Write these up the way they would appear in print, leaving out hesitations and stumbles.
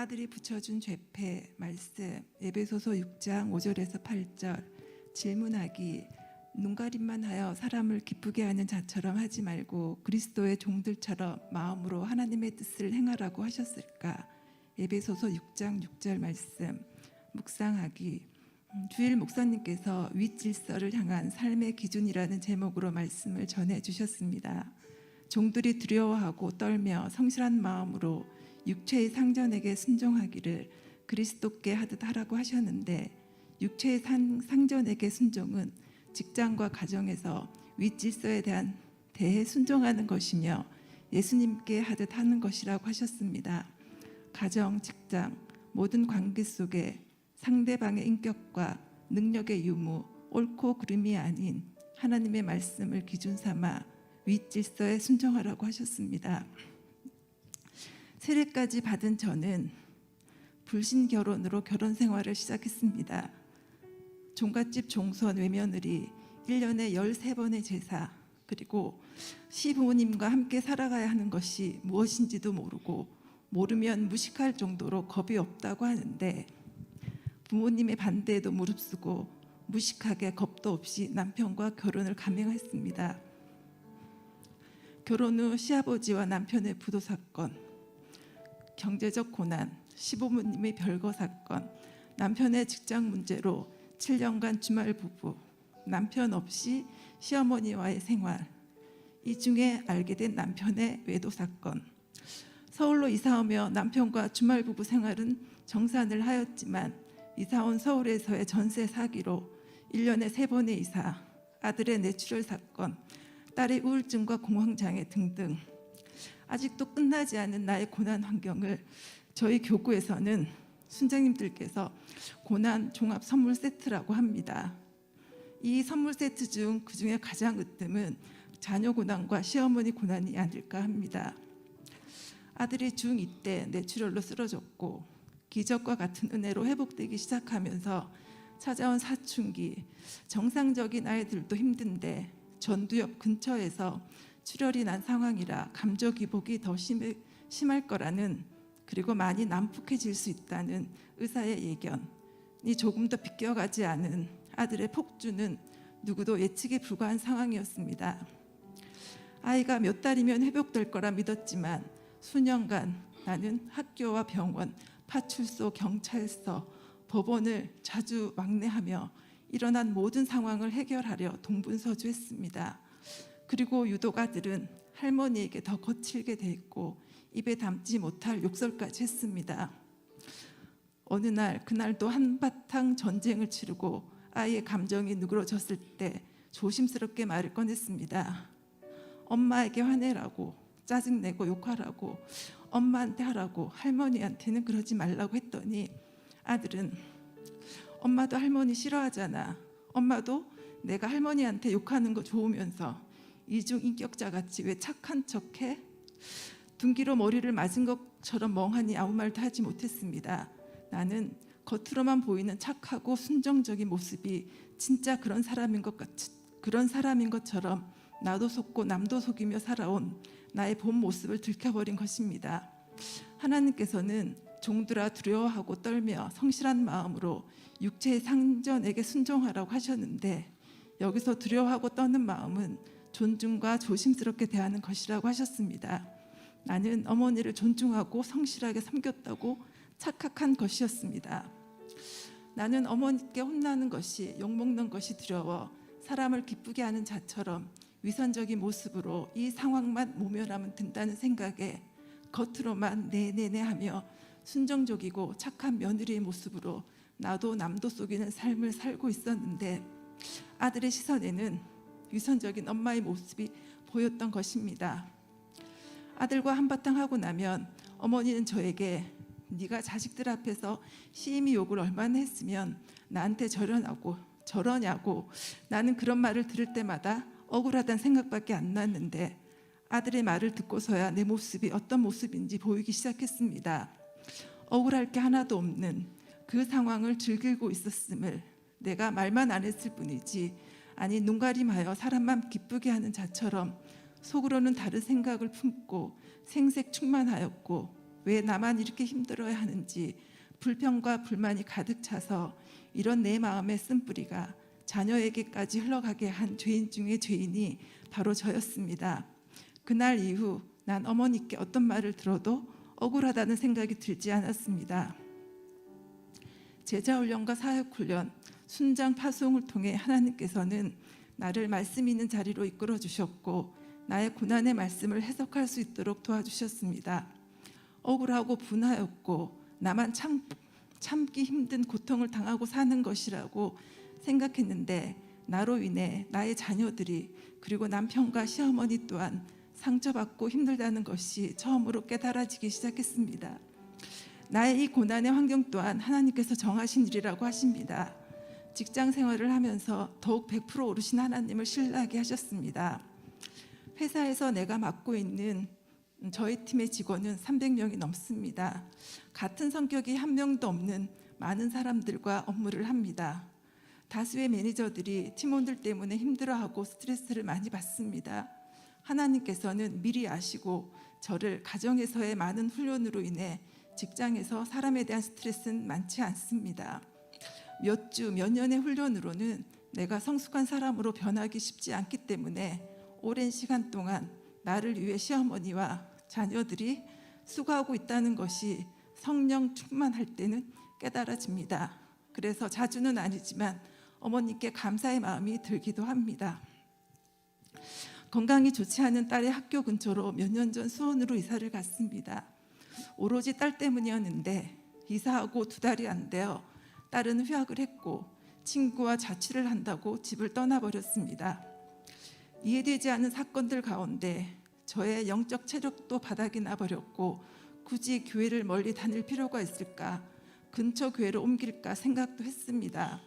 아들이 붙여준 죄패 말씀 에베소서 6장 5절에서 8절 질문하기 눈가림만 하여 사람을 기쁘게 하는 자처럼 하지 말고 그리스도의 종들처럼 마음으로 하나님의 뜻을 행하라고 하셨을까? 에베소서 6장 6절 말씀 묵상하기 주일 목사님께서 윗질서를 향한 삶의 기준이라는 제목으로 말씀을 전해주셨습니다. 종들이 두려워하고 떨며 성실한 마음으로 육체의 상전에게 순종하기를 그리스도께 하듯 하라고 하셨는데 육체의 상전에게 순종은 직장과 가정에서 윗질서에 대한 대해 순종하는 것이며 예수님께 하듯 하는 것이라고 하셨습니다. 가정, 직장, 모든 관계 속에 상대방의 인격과 능력의 유무, 옳고 그름이 아닌 하나님의 말씀을 기준 삼아 윗질서에 순종하라고 하셨습니다. 세례까지 받은 저는 불신 결혼으로 결혼 생활을 시작했습니다. 종갓집 종손 외며느리 1년에 13번의 제사 그리고 시부모님과 함께 살아가야 하는 것이 무엇인지도 모르고 모르면 무식할 정도로 겁이 없다고 하는데 부모님의 반대에도 무릅쓰고 무식하게 겁도 없이 남편과 결혼을 감행했습니다. 결혼 후 시아버지와 남편의 부도 사건, 경제적 고난, 시부모님의 별거 사건, 남편의 직장 문제로 7년간 주말 부부, 남편 없이 시어머니와의 생활, 이 중에 알게 된 남편의 외도 사건, 서울로 이사오며 남편과 주말 부부 생활은 정산을 하였지만 이사온 서울에서의 전세 사기로 1년에 3번의 이사, 아들의 뇌출혈 사건, 딸의 우울증과 공황장애 등등 아직도 끝나지 않은 나의 고난 환경을 저희 교구에서는 순장님들께서 고난 종합 선물 세트라고 합니다. 이 선물 세트 중 그중에 가장 으뜸은 자녀 고난과 시어머니 고난이 아닐까 합니다. 아들이 중2 때 뇌출혈로 쓰러졌고 기적과 같은 은혜로 회복되기 시작하면서 찾아온 사춘기, 정상적인 아이들도 힘든데 전두엽 근처에서 출혈이 난 상황이라 감정 기복이 더 심할 거라는 그리고 많이 난폭해질 수 있다는 의사의 예견이 조금 더 비껴가지 않은 아들의 폭주는 누구도 예측이 불가한 상황이었습니다. 아이가 몇 달이면 회복될 거라 믿었지만 수년간 나는 학교와 병원, 파출소, 경찰서, 법원을 자주 왕래하며 일어난 모든 상황을 해결하려 동분서주했습니다. 그리고 유독 아들은 할머니에게 더 거칠게 대했고 입에 담지 못할 욕설까지 했습니다. 어느 날 그날도 한바탕 전쟁을 치르고 아이의 감정이 누그러졌을 때 조심스럽게 말을 꺼냈습니다. 엄마에게 화내라고, 짜증내고 욕하라고, 엄마한테 하라고, 할머니한테는 그러지 말라고 했더니 아들은 엄마도 할머니 싫어하잖아. 엄마도 내가 할머니한테 욕하는 거 좋으면서 이중인격자 같이 왜 착한 척해? 둔기로 머리를 맞은 것처럼 멍하니 아무 말도 하지 못했습니다. 나는 겉으로만 보이는 착하고 순정적인 모습이 진짜 그런 사람인 것처럼 나도 속고 남도 속이며 살아온 나의 본 모습을 들켜버린 것입니다. 하나님께서는 종들아 두려워하고 떨며 성실한 마음으로 육체의 상전에게 순종하라고 하셨는데 여기서 두려워하고 떠는 마음은 존중과 조심스럽게 대하는 것이라고 하셨습니다. 나는 어머니를 존중하고 성실하게 섬겼다고 착각한 것이었습니다. 나는 어머니께 혼나는 것이, 욕먹는 것이 두려워 사람을 기쁘게 하는 자처럼 위선적인 모습으로 이 상황만 모면하면 된다는 생각에 겉으로만 네네네 하며 순정적이고 착한 며느리의 모습으로 나도 남도 속이는 삶을 살고 있었는데 아들의 시선에는 위선적인 엄마의 모습이 보였던 것입니다. 아들과 한바탕 하고 나면 어머니는 저에게 네가 자식들 앞에서 시임이 욕을 얼마나 했으면 나한테 저러냐고 나는 그런 말을 들을 때마다 억울하다는 생각밖에 안 났는데 아들의 말을 듣고서야 내 모습이 어떤 모습인지 보이기 시작했습니다. 억울할 게 하나도 없는 그 상황을 즐기고 있었음을 내가 말만 안 했을 뿐이지 아니 눈가림하여 사람만 기쁘게 하는 자처럼 속으로는 다른 생각을 품고 생색 충만하였고 왜 나만 이렇게 힘들어야 하는지 불평과 불만이 가득 차서 이런 내 마음의 쓴뿌리가 자녀에게까지 흘러가게 한 죄인 중의 죄인이 바로 저였습니다. 그날 이후 난 어머니께 어떤 말을 들어도 억울하다는 생각이 들지 않았습니다. 제자훈련과 사역훈련, 순장 파송을 통해 하나님께서는 나를 말씀 있는 자리로 이끌어 주셨고 나의 고난의 말씀을 해석할 수 있도록 도와주셨습니다. 억울하고 분하였고 나만 참기 힘든 고통을 당하고 사는 것이라고 생각했는데 나로 인해 나의 자녀들이 그리고 남편과 시어머니 또한 상처받고 힘들다는 것이 처음으로 깨달아지기 시작했습니다. 나의 이 고난의 환경 또한 하나님께서 정하신 일이라고 하십니다. 직장 생활을 하면서 더욱 100% 오르신 하나님을 신뢰하게 하셨습니다. 회사에서 내가 맡고 있는 저희 팀의 직원은 300명이 넘습니다. 같은 성격이 한 명도 없는 많은 사람들과 업무를 합니다. 다수의 매니저들이 팀원들 때문에 힘들어하고 스트레스를 많이 받습니다. 하나님께서는 미리 아시고 저를 가정에서의 많은 훈련으로 인해 직장에서 사람에 대한 스트레스는 많지 않습니다. 몇 주, 몇 년의 훈련으로는 내가 성숙한 사람으로 변하기 쉽지 않기 때문에 오랜 시간 동안 나를 위해 시어머니와 자녀들이 수고하고 있다는 것이 성령 충만할 때는 깨달아집니다. 그래서 자주는 아니지만 어머니께 감사의 마음이 들기도 합니다. 건강이 좋지 않은 딸의 학교 근처로 몇 년 전 수원으로 이사를 갔습니다. 오로지 딸 때문이었는데 이사하고 2달이 안 되어 딸은 휴학을 했고 친구와 자취를 한다고 집을 떠나버렸습니다. 이해되지 않는 사건들 가운데 저의 영적 체력도 바닥이 나버렸고 굳이 교회를 멀리 다닐 필요가 있을까, 근처 교회로 옮길까 생각도 했습니다.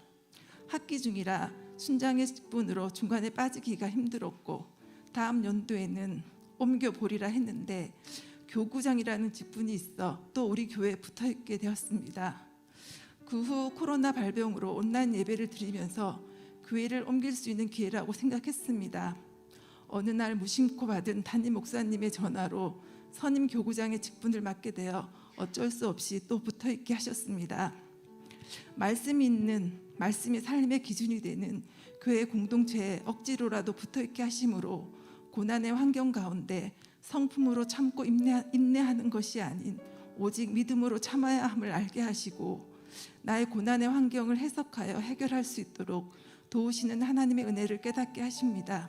학기 중이라 순장의 직분으로 중간에 빠지기가 힘들었고 다음 연도에는 옮겨보리라 했는데 교구장이라는 직분이 있어 또 우리 교회에 붙어있게 되었습니다. 그 후 코로나 발병으로 온라인 예배를 드리면서 교회를 옮길 수 있는 기회라고 생각했습니다. 어느 날 무심코 받은 담임 목사님의 전화로 선임 교구장의 직분을 맡게 되어 어쩔 수 없이 또 붙어있게 하셨습니다. 말씀이 있는, 말씀이 삶의 기준이 되는 교회 공동체에 억지로라도 붙어있게 하심으로 고난의 환경 가운데 성품으로 참고 인내하는 것이 아닌 오직 믿음으로 참아야 함을 알게 하시고 나의 고난의 환경을 해석하여 해결할 수 있도록 도우시는 하나님의 은혜를 깨닫게 하십니다.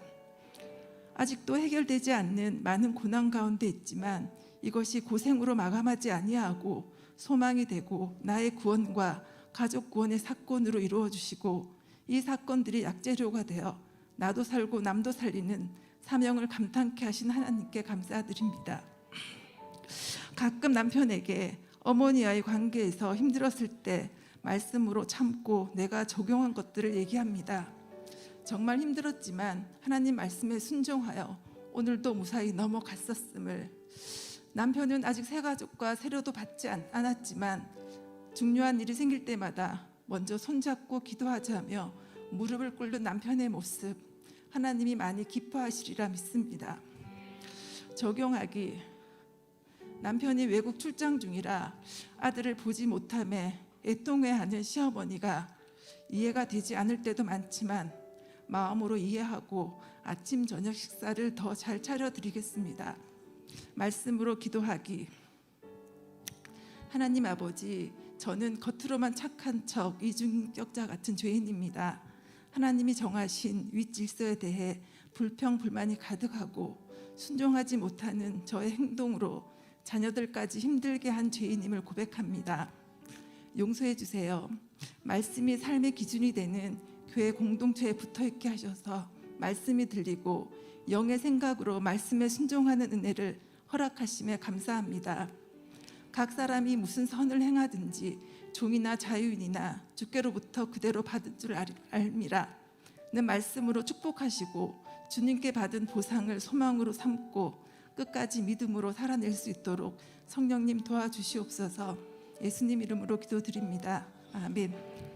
아직도 해결되지 않는 많은 고난 가운데 있지만 이것이 고생으로 마감하지 아니하고 소망이 되고 나의 구원과 가족 구원의 사건으로 이루어 주시고 이 사건들이 약재료가 되어 나도 살고 남도 살리는 사명을 감탄케 하신 하나님께 감사드립니다. 가끔 남편에게 어머니와의 관계에서 힘들었을 때 말씀으로 참고 내가 적용한 것들을 얘기합니다. 정말 힘들었지만 하나님 말씀에 순종하여 오늘도 무사히 넘어갔었음을. 남편은 아직 새가족과 세례도 받지 않았지만 중요한 일이 생길 때마다 먼저 손잡고 기도하자며 무릎을 꿇는 남편의 모습, 하나님이 많이 기뻐하시리라 믿습니다. 적용하기. 남편이 외국 출장 중이라 아들을 보지 못함에 애통해하는 시어머니가 이해가 되지 않을 때도 많지만 마음으로 이해하고 아침 저녁 식사를 더 잘 차려드리겠습니다. 말씀으로 기도하기. 하나님 아버지, 저는 겉으로만 착한 척 이중인격자 같은 죄인입니다. 하나님이 정하신 윗질서에 대해 불평 불만이 가득하고 순종하지 못하는 저의 행동으로 자녀들까지 힘들게 한 죄인임을 고백합니다. 용서해 주세요. 말씀이 삶의 기준이 되는 교회 공동체에 붙어있게 하셔서 말씀이 들리고 영의 생각으로 말씀에 순종하는 은혜를 허락하심에 감사합니다. 각 사람이 무슨 선을 행하든지 종이나 자유인이나 주께로부터 그대로 받을 줄 알미라. 는 말씀으로 축복하시고 주님께 받은 보상을 소망으로 삼고 끝까지 믿음으로 살아낼 수 있도록 성령님 도와주시옵소서. 예수님 이름으로 기도드립니다. 아멘.